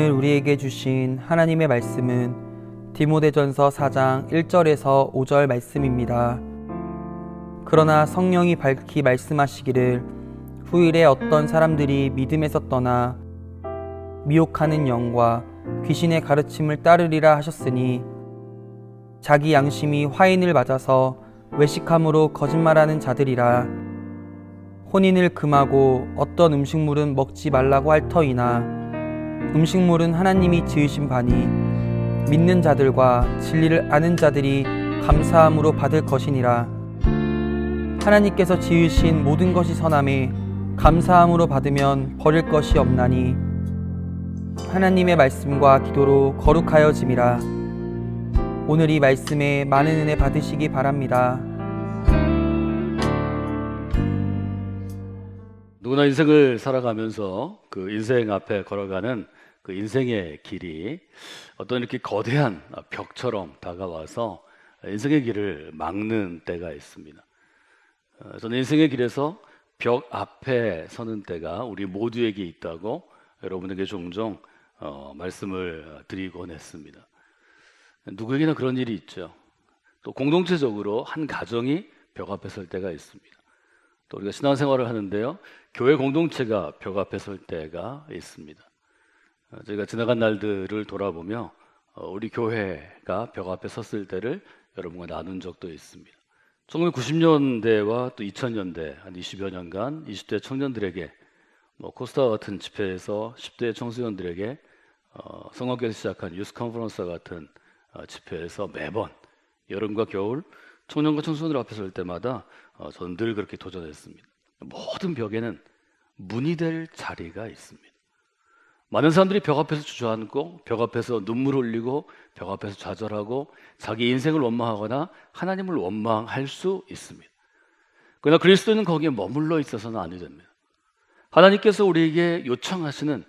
오늘 우리에게 주신 하나님의 말씀은 디모데전서 4장 1절에서 5절 말씀입니다. 그러나 성령이 밝히 말씀하시기를 후일에 어떤 사람들이 믿음에서 떠나 미혹하는 영과 귀신의 가르침을 따르리라 하셨으니 자기 양심이 화인을 맞아서 외식함으로 거짓말하는 자들이라. 혼인을 금하고 어떤 음식물은 먹지 말라고 할 터이나 음식물은 하나님이 지으신 바니 믿는 자들과 진리를 아는 자들이 감사함으로 받을 것이니라. 하나님께서 지으신 모든 것이 선함에 감사함으로 받으면 버릴 것이 없나니 하나님의 말씀과 기도로 거룩하여짐이라. 오늘 이 말씀에 많은 은혜 받으시기 바랍니다. 누구나 인생을 살아가면서 그 인생 앞에 걸어가는 그 인생의 길이 어떤 이렇게 거대한 벽처럼 다가와서 인생의 길을 막는 때가 있습니다. 저는 인생의 길에서 벽 앞에 서는 때가 우리 모두에게 있다고 여러분에게 종종 말씀을 드리곤 했습니다. 누구에게나 그런 일이 있죠. 또 공동체적으로 한 가정이 벽 앞에 설 때가 있습니다. 또 우리가 신앙생활을 하는데요, 교회 공동체가 벽 앞에 설 때가 있습니다. 저희가 지나간 날들을 돌아보며 우리 교회가 벽 앞에 섰을 때를 여러분과 나눈 적도 있습니다. 1990년대와 또 2000년대 한 20여 년간 20대 청년들에게 코스타 같은 집회에서 10대 청소년들에게 성악교에서 시작한 유스 컨퍼런스 같은 집회에서 매번 여름과 겨울 청년과 청소년들 앞에 설 때마다 저는 늘 그렇게 도전했습니다. 모든 벽에는 문이 될 자리가 있습니다. 많은 사람들이 벽 앞에서 주저앉고 벽 앞에서 눈물 흘리고 벽 앞에서 좌절하고 자기 인생을 원망하거나 하나님을 원망할 수 있습니다. 그러나 그리스도는 거기에 머물러 있어서는 아니 됩니다. 하나님께서 우리에게 요청하시는,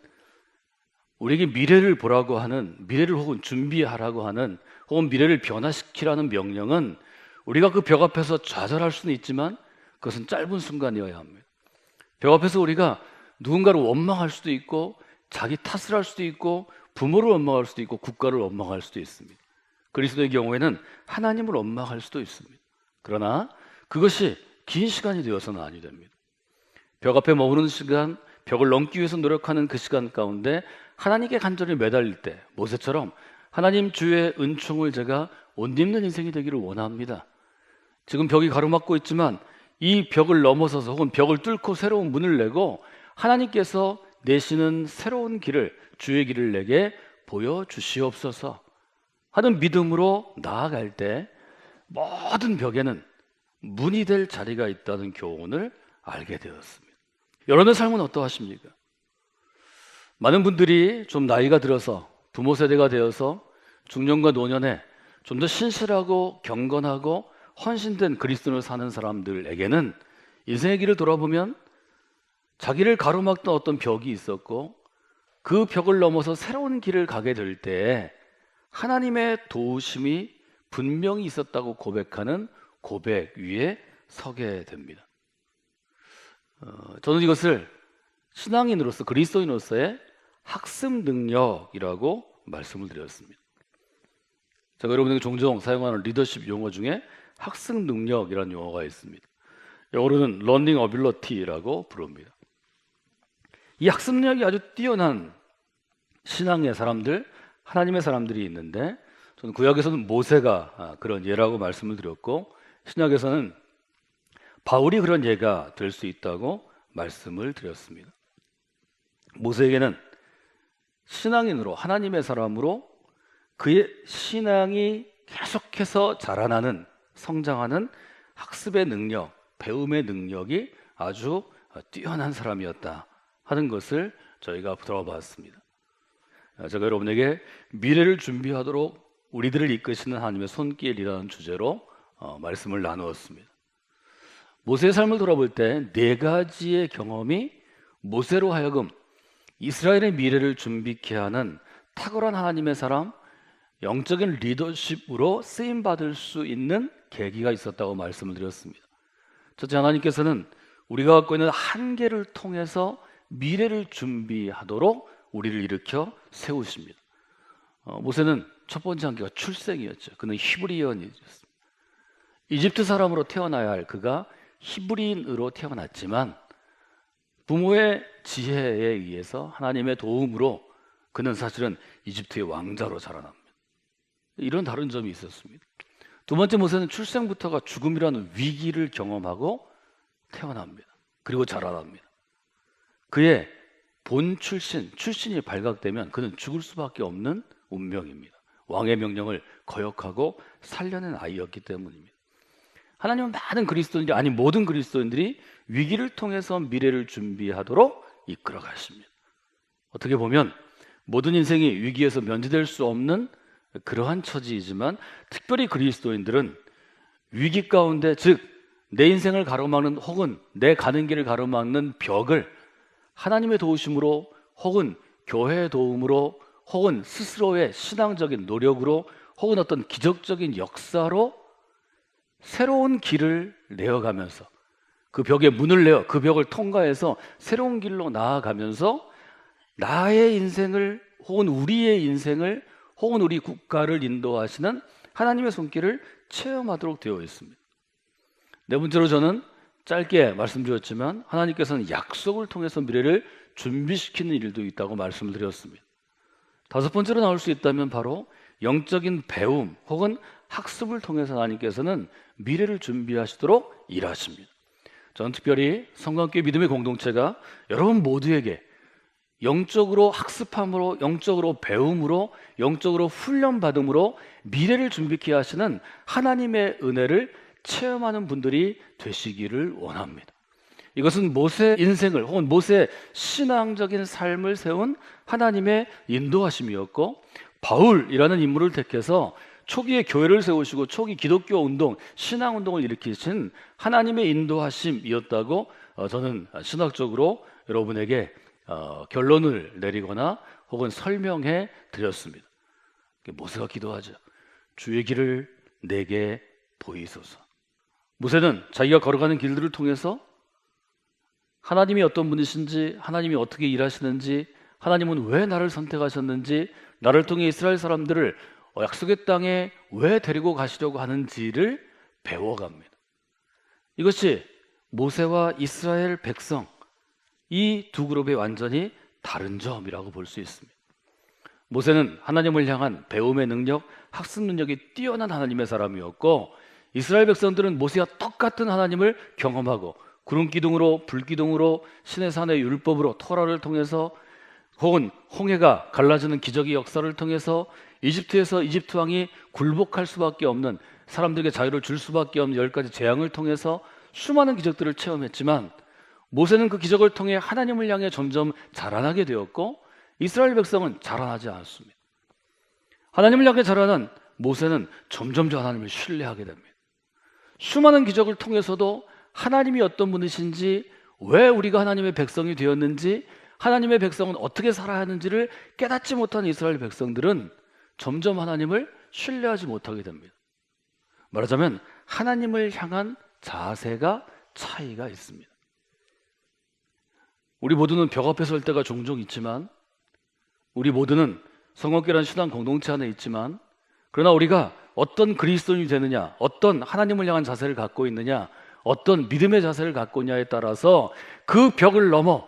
우리에게 미래를 보라고 하는, 미래를 혹은 준비하라고 하는, 혹은 미래를 변화시키라는 명령은 우리가 그 벽 앞에서 좌절할 수는 있지만 그것은 짧은 순간이어야 합니다. 벽 앞에서 우리가 누군가를 원망할 수도 있고 자기 탓을 할 수도 있고 부모를 원망할 수도 있고 국가를 원망할 수도 있습니다. 그리스도의 경우에는 하나님을 원망할 수도 있습니다. 그러나 그것이 긴 시간이 되어서는 아니 됩니다. 벽 앞에 머무르는 시간, 벽을 넘기 위해서 노력하는 그 시간 가운데 하나님께 간절히 매달릴 때 모세처럼 하나님 주의 은총을 제가 옷 입는 인생이 되기를 원합니다. 지금 벽이 가로막고 있지만 이 벽을 넘어서서 혹은 벽을 뚫고 새로운 문을 내고 하나님께서 내시는 새로운 길을, 주의 길을 내게 보여주시옵소서 하는 믿음으로 나아갈 때 모든 벽에는 문이 될 자리가 있다는 교훈을 알게 되었습니다. 여러분의 삶은 어떠하십니까? 많은 분들이 좀 나이가 들어서 부모 세대가 되어서 중년과 노년에 좀 더 신실하고 경건하고 헌신된 그리스도인을 사는 사람들에게는 인생의 길을 돌아보면 자기를 가로막던 어떤 벽이 있었고 그 벽을 넘어서 새로운 길을 가게 될 때 하나님의 도우심이 분명히 있었다고 고백하는 고백 위에 서게 됩니다. 저는 이것을 신앙인으로서, 그리스도인으로서의 학습 능력이라고 말씀을 드렸습니다. 제가 여러분에게 종종 사용하는 리더십 용어 중에 학습 능력이라는 용어가 있습니다. 영어로는 learning ability라고 부릅니다. 이 학습 능력이 아주 뛰어난 신앙의 사람들, 하나님의 사람들이 있는데, 저는 구약에서는 모세가 그런 예라고 말씀을 드렸고 신약에서는 바울이 그런 예가 될 수 있다고 말씀을 드렸습니다. 모세에게는 신앙인으로, 하나님의 사람으로 그의 신앙이 계속해서 자라나는, 성장하는 학습의 능력, 배움의 능력이 아주 뛰어난 사람이었다 하는 것을 저희가 들어봤습니다. 제가 여러분에게 미래를 준비하도록 우리들을 이끄시는 하나님의 손길이라는 주제로 말씀을 나누었습니다. 모세의 삶을 돌아볼 때 네 가지의 경험이 모세로 하여금 이스라엘의 미래를 준비케 하는 탁월한 하나님의 사람, 영적인 리더십으로 쓰임받을 수 있는 계기가 있었다고 말씀을 드렸습니다. 첫째, 하나님께서는 우리가 갖고 있는 한계를 통해서 미래를 준비하도록 우리를 일으켜 세우십니다. 모세는 첫 번째 한계가 출생이었죠. 그는 히브리언이었습니다. 이집트 사람으로 태어나야 할 그가 히브리인으로 태어났지만 부모의 지혜에 의해서 하나님의 도움으로 그는 사실은 이집트의 왕자로 자라납니다. 이런 다른 점이 있었습니다. 두 번째, 모세는 출생부터가 죽음이라는 위기를 경험하고 태어납니다. 그리고 자라납니다. 그의 본 출신이 발각되면 그는 죽을 수밖에 없는 운명입니다. 왕의 명령을 거역하고 살려낸 아이였기 때문입니다. 하나님은 많은 그리스도인들이, 아니 모든 그리스도인들이 위기를 통해서 미래를 준비하도록 이끌어 가십니다. 어떻게 보면 모든 인생이 위기에서 면제될 수 없는 그러한 처지이지만 특별히 그리스도인들은 위기 가운데, 즉 내 인생을 가로막는 혹은 내 가는 길을 가로막는 벽을 하나님의 도우심으로 혹은 교회의 도움으로 혹은 스스로의 신앙적인 노력으로 혹은 어떤 기적적인 역사로 새로운 길을 내어가면서 그 벽에 문을 내어 그 벽을 통과해서 새로운 길로 나아가면서 나의 인생을 혹은 우리의 인생을 혹은 우리 국가를 인도하시는 하나님의 손길을 체험하도록 되어 있습니다. 네 번째로 저는 짧게 말씀드렸지만 하나님께서는 약속을 통해서 미래를 준비시키는 일도 있다고 말씀을 드렸습니다. 다섯 번째로 나올 수 있다면 바로 영적인 배움 혹은 학습을 통해서 하나님께서는 미래를 준비하시도록 일하십니다. 저는 특별히 성관교회 믿음의 공동체가 여러분 모두에게 영적으로 학습함으로, 영적으로 배움으로, 영적으로 훈련받음으로 미래를 준비케 하시는 하나님의 은혜를 체험하는 분들이 되시기를 원합니다. 이것은 모세 인생을 혹은 모세 신앙적인 삶을 세운 하나님의 인도하심이었고, 바울이라는 인물을 택해서 초기에 교회를 세우시고 초기 기독교 운동, 신앙 운동을 일으키신 하나님의 인도하심이었다고 저는 신학적으로 여러분에게 결론을 내리거나 혹은 설명해 드렸습니다. 모세가 기도하죠. 주의 길을 내게 보이소서. 모세는 자기가 걸어가는 길들을 통해서 하나님이 어떤 분이신지, 하나님이 어떻게 일하시는지, 하나님은 왜 나를 선택하셨는지, 나를 통해 이스라엘 사람들을 약속의 땅에 왜 데리고 가시려고 하는지를 배워갑니다. 이것이 모세와 이스라엘 백성, 이 두 그룹의 완전히 다른 점이라고 볼 수 있습니다. 모세는 하나님을 향한 배움의 능력, 학습 능력이 뛰어난 하나님의 사람이었고, 이스라엘 백성들은 모세와 똑같은 하나님을 경험하고 구름 기둥으로, 불 기둥으로, 신의 산의 율법으로, 토라를 통해서 혹은 홍해가 갈라지는 기적의 역사를 통해서 이집트에서 이집트 왕이 굴복할 수밖에 없는, 사람들에게 자유를 줄 수밖에 없는 10가지 재앙을 통해서 수많은 기적들을 체험했지만, 모세는 그 기적을 통해 하나님을 향해 점점 자라나게 되었고 이스라엘 백성은 자라나지 않았습니다. 하나님을 향해 자라난 모세는 점점 더 하나님을 신뢰하게 됩니다. 수많은 기적을 통해서도 하나님이 어떤 분이신지, 왜 우리가 하나님의 백성이 되었는지, 하나님의 백성은 어떻게 살아야 하는지를 깨닫지 못한 이스라엘 백성들은 점점 하나님을 신뢰하지 못하게 됩니다. 말하자면 하나님을 향한 자세가 차이가 있습니다. 우리 모두는 벽 앞에 설 때가 종종 있지만, 우리 모두는 성공교회라는 신앙 공동체 안에 있지만, 그러나 우리가 어떤 그리스도인이 되느냐, 어떤 하나님을 향한 자세를 갖고 있느냐, 어떤 믿음의 자세를 갖고 있냐에 따라서 그 벽을 넘어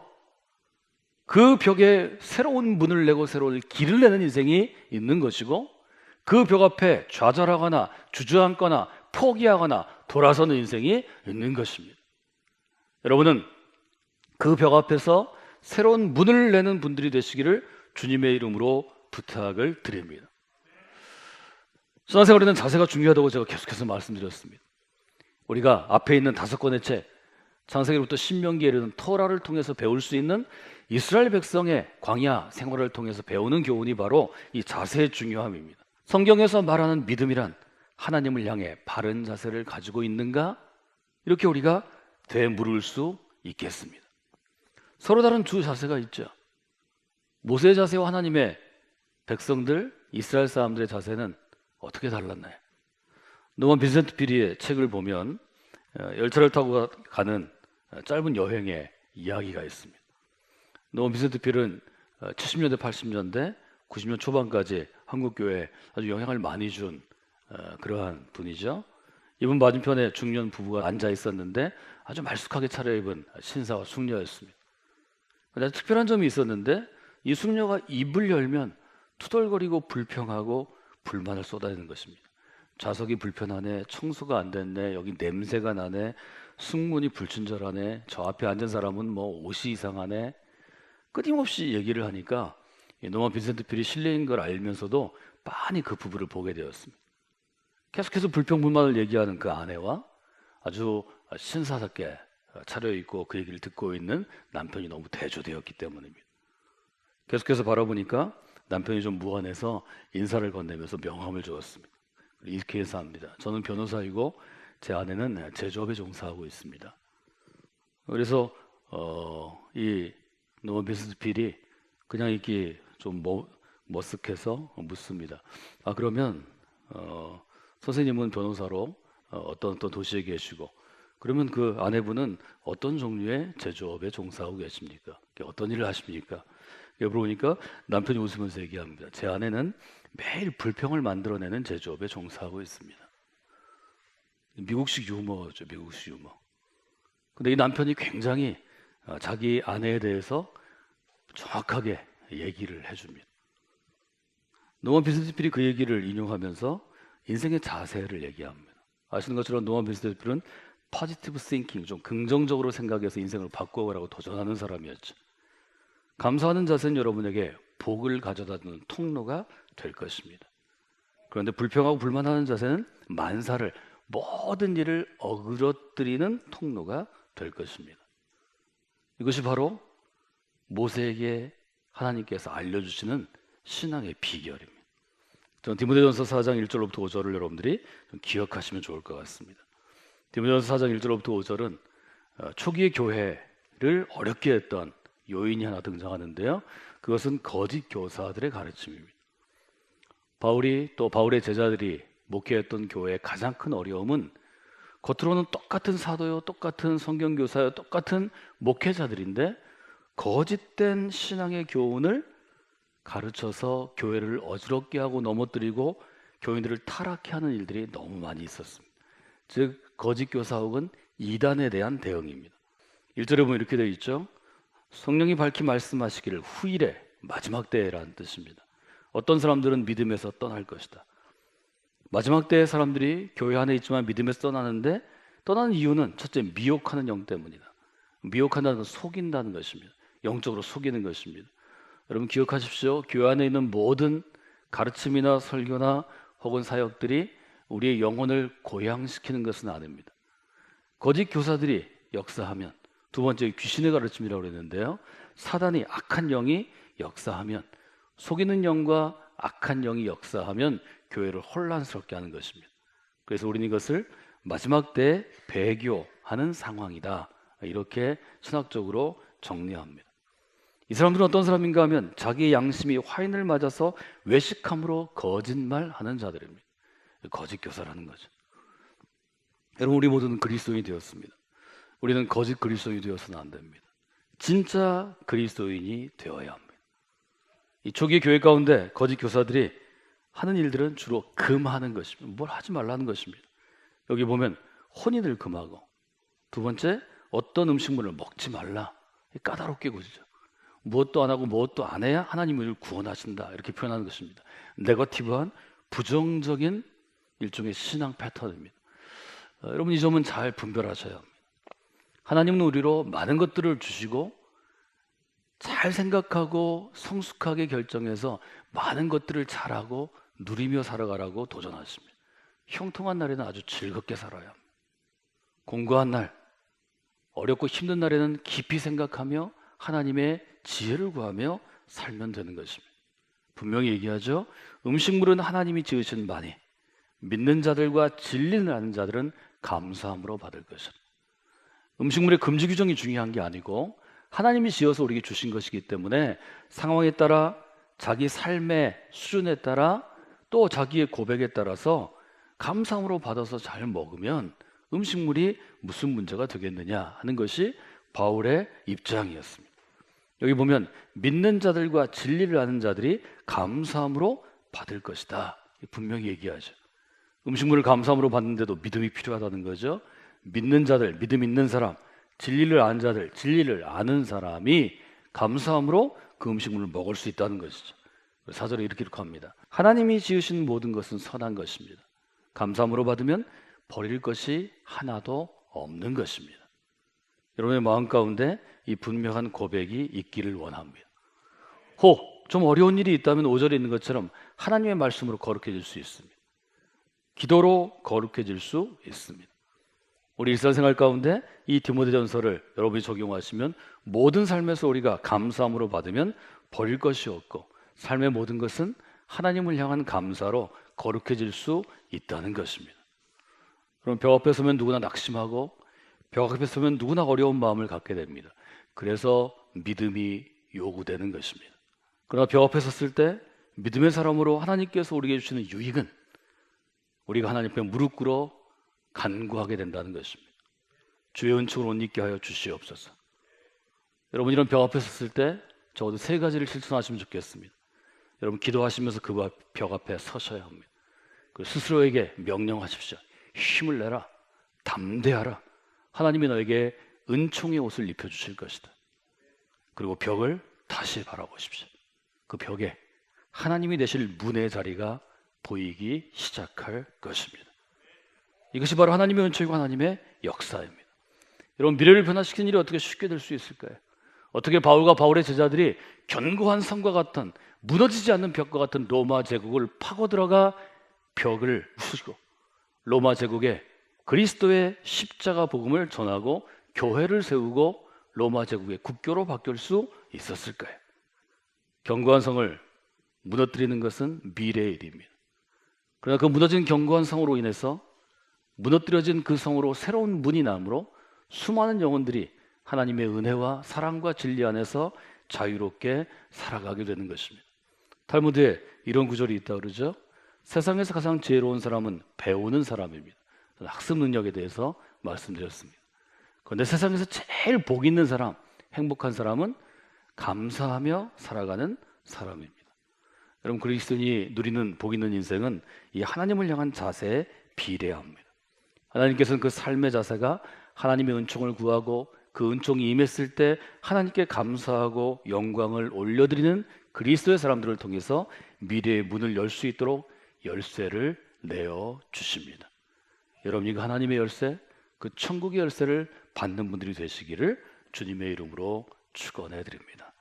그 벽에 새로운 문을 내고 새로운 길을 내는 인생이 있는 것이고, 그 벽 앞에 좌절하거나 주저앉거나 포기하거나 돌아서는 인생이 있는 것입니다. 여러분은 그 벽 앞에서 새로운 문을 내는 분들이 되시기를 주님의 이름으로 부탁을 드립니다. 신앙생활에는 자세가 중요하다고 제가 계속해서 말씀드렸습니다. 우리가 앞에 있는 5권의 책, 창세기부터 신명기에 이르는 토라를 통해서 배울 수 있는 이스라엘 백성의 광야 생활을 통해서 배우는 교훈이 바로 이 자세의 중요함입니다. 성경에서 말하는 믿음이란 하나님을 향해 바른 자세를 가지고 있는가? 이렇게 우리가 되물을 수 있겠습니다. 서로 다른 두 자세가 있죠. 모세의 자세와 하나님의 백성들, 이스라엘 사람들의 자세는 어떻게 달랐나요? 노먼 빈센트 피리의 책을 보면 열차를 타고 가는 짧은 여행의 이야기가 있습니다. 노먼 빈센트 피리는 70년대, 80년대, 90년 초반까지 한국 교회에 아주 영향을 많이 준 그러한 분이죠. 이분 맞은편에 중년 부부가 앉아 있었는데 아주 말쑥하게 차려입은 신사와 숙녀였습니다. 근데 특별한 점이 있었는데 이 숙녀가 입을 열면 투덜거리고 불평하고 불만을 쏟아내는 것입니다. 좌석이 불편하네, 청소가 안 됐네, 여기 냄새가 나네, 승문이 불친절하네, 저 앞에 앉은 사람은 뭐 옷이 이상하네, 끊임없이 얘기를 하니까 이 노만 빈센트 필이 실례인 걸 알면서도 빤히 그 부부를 보게 되었습니다. 계속해서 불평불만을 얘기하는 그 아내와 아주 신사답게 차려입고 그 얘기를 듣고 있는 남편이 너무 대조되었기 때문입니다. 계속해서 바라보니까 남편이 좀 무안해서 인사를 건네면서 명함을 주었습니다. 이렇게 인사합니다. 저는 변호사이고 제 아내는 제조업에 종사하고 있습니다. 그래서 이 노만 빈센트 필이 그냥 이렇게 좀 머쓱해서 묻습니다. 아, 그러면 선생님은 변호사로 어떤 도시에 계시고, 그러면 그 아내분은 어떤 종류의 제조업에 종사하고 계십니까? 어떤 일을 하십니까? 물어보니까 남편이 웃으면서 얘기합니다. 제 아내는 매일 불평을 만들어내는 제조업에 종사하고 있습니다. 미국식 유머죠, 미국식 유머. 근데 이 남편이 굉장히 자기 아내에 대해서 정확하게 얘기를 해줍니다. 노만 빈센트 필이 그 얘기를 인용하면서 인생의 자세를 얘기합니다. 아시는 것처럼 노만 빈센트 필은 포지티브 싱킹, 좀 긍정적으로 생각해서 인생을 바꿔가라고 도전하는 사람이었죠. 감사하는 자세는 여러분에게 복을 가져다주는 통로가 될 것입니다. 그런데 불평하고 불만하는 자세는 만사를, 모든 일을 어그러뜨리는 통로가 될 것입니다. 이것이 바로 모세에게 하나님께서 알려주시는 신앙의 비결입니다. 저는 디모데전서 4장 1절로부터 5절을 여러분들이 좀 기억하시면 좋을 것 같습니다. 디모데전서 4장 1절로부터 5절은 초기의 교회를 어렵게 했던 요인이 하나 등장하는데요. 그것은 거짓 교사들의 가르침입니다. 바울이 또 바울의 제자들이 목회했던 교회의 가장 큰 어려움은 겉으로는 똑같은 사도요, 똑같은 성경교사요, 똑같은 목회자들인데 거짓된 신앙의 교훈을 가르쳐서 교회를 어지럽게 하고 넘어뜨리고 교인들을 타락해 하는 일들이 너무 많이 있었습니다. 즉 거짓 교사 혹은 이단에 대한 대응입니다. 1절에 보면 이렇게 되어 있죠. 성령이 밝히 말씀하시기를 후일에, 마지막 때라는 뜻입니다. 어떤 사람들은 믿음에서 떠날 것이다. 마지막 때의 사람들이 교회 안에 있지만 믿음에서 떠나는데, 떠나는 이유는 첫째 미혹하는 영 때문이다. 미혹한다는 건 속인다는 것입니다. 영적으로 속이는 것입니다. 여러분 기억하십시오. 교회 안에 있는 모든 가르침이나 설교나 혹은 사역들이 우리의 영혼을 고양시키는 것은 아닙니다. 거짓 교사들이 역사하면, 두 번째 귀신의 가르침이라고 그랬는데요, 사단이, 악한 영이 역사하면, 속이는 영과 악한 영이 역사하면 교회를 혼란스럽게 하는 것입니다. 그래서 우리는 이것을 마지막 때에 배교하는 상황이다, 이렇게 신학적으로 정리합니다. 이 사람들은 어떤 사람인가 하면 자기의 양심이 화인을 맞아서 외식함으로 거짓말하는 자들입니다. 거짓 교사라는 거죠. 여러분, 우리 모두는 그리스도인이 되었습니다. 우리는 거짓 그리스도인이 되어서는 안 됩니다. 진짜 그리스도인이 되어야 합니다. 이 초기 교회 가운데 거짓 교사들이 하는 일들은 주로 금하는 것입니다. 뭘 하지 말라는 것입니다. 여기 보면 혼인을 금하고, 두 번째 어떤 음식물을 먹지 말라, 까다롭게 구지죠. 무엇도 안 하고 무엇도 안 해야 하나님이 우리를 구원하신다, 이렇게 표현하는 것입니다. 네거티브한 부정적인 일종의 신앙 패턴입니다. 여러분 이 점은 잘 분별하셔야 합니다. 하나님은 우리로 많은 것들을 주시고 잘 생각하고 성숙하게 결정해서 많은 것들을 잘하고 누리며 살아가라고 도전하십니다. 형통한 날에는 아주 즐겁게 살아야 합니다. 공고한 날, 어렵고 힘든 날에는 깊이 생각하며 하나님의 지혜를 구하며 살면 되는 것입니다. 분명히 얘기하죠. 음식물은 하나님이 지으신 바니 믿는 자들과 진리를 아는 자들은 감사함으로 받을 것이라. 음식물의 금지 규정이 중요한 게 아니고 하나님이 지어서 우리에게 주신 것이기 때문에 상황에 따라, 자기 삶의 수준에 따라, 또 자기의 고백에 따라서 감사함으로 받아서 잘 먹으면 음식물이 무슨 문제가 되겠느냐 하는 것이 바울의 입장이었습니다. 여기 보면 믿는 자들과 진리를 아는 자들이 감사함으로 받을 것이다. 분명히 얘기하죠. 음식물을 감사함으로 받는데도 믿음이 필요하다는 거죠. 믿는 자들, 믿음 있는 사람, 진리를 아는 자들, 진리를 아는 사람이 감사함으로 그 음식물을 먹을 수 있다는 것이죠. 4절에 이렇게 기록합니다. 하나님이 지으신 모든 것은 선한 것입니다. 감사함으로 받으면 버릴 것이 하나도 없는 것입니다. 여러분의 마음 가운데 이 분명한 고백이 있기를 원합니다. 혹 좀 어려운 일이 있다면 5절에 있는 것처럼 하나님의 말씀으로 거룩해질 수 있습니다. 기도로 거룩해질 수 있습니다. 우리 일상생활 가운데 이 디모데전서를 여러분이 적용하시면 모든 삶에서 우리가 감사함으로 받으면 버릴 것이 없고 삶의 모든 것은 하나님을 향한 감사로 거룩해질 수 있다는 것입니다. 그럼 벽 앞에 서면 누구나 낙심하고 벽 앞에 서면 누구나 어려운 마음을 갖게 됩니다. 그래서 믿음이 요구되는 것입니다. 그러나 벽 앞에 섰을 때 믿음의 사람으로 하나님께서 우리에게 주시는 유익은 우리가 하나님 앞에 무릎 꿇어 간구하게 된다는 것입니다. 주의 은총을 못 잊게 하여 주시옵소서. 여러분 이런 벽 앞에 섰을 때 적어도 3가지를 실천하시면 좋겠습니다. 여러분 기도하시면서 그 벽 앞에 서셔야 합니다. 스스로에게 명령하십시오. 힘을 내라. 담대하라. 하나님이 너에게 은총의 옷을 입혀주실 것이다. 그리고 벽을 다시 바라보십시오. 그 벽에 하나님이 내실 문의 자리가 보이기 시작할 것입니다. 이것이 바로 하나님의 은총이고 하나님의 역사입니다. 여러분 미래를 변화시키는 일이 어떻게 쉽게 될 수 있을까요? 어떻게 바울과 바울의 제자들이 견고한 성과 같은 무너지지 않는 벽과 같은 로마 제국을 파고 들어가 벽을 부수고 로마 제국에 그리스도의 십자가 복음을 전하고 교회를 세우고 로마 제국의 국교로 바뀔 수 있었을까요? 견고한 성을 무너뜨리는 것은 미래의 일입니다. 그러나 그 무너진 견고한 성으로 인해서 무너뜨려진 그 성으로 새로운 문이 나므로 수많은 영혼들이 하나님의 은혜와 사랑과 진리 안에서 자유롭게 살아가게 되는 것입니다. 탈무드에 이런 구절이 있다고 그러죠. 세상에서 가장 지혜로운 사람은 배우는 사람입니다. 학습 능력에 대해서 말씀드렸습니다. 그런데 세상에서 제일 복 있는 사람, 행복한 사람은 감사하며 살아가는 사람입니다. 여러분 그리스도인이 누리는 복 있는 인생은 이 하나님을 향한 자세에 비례합니다. 하나님께서는 그 삶의 자세가 하나님의 은총을 구하고 그 은총이 임했을 때 하나님께 감사하고 영광을 올려드리는 그리스도의 사람들을 통해서 미래의 문을 열 수 있도록 열쇠를 내어 주십니다. 여러분 이거 하나님의 열쇠, 그 천국의 열쇠를 받는 분들이 되시기를 주님의 이름으로 축원해 드립니다.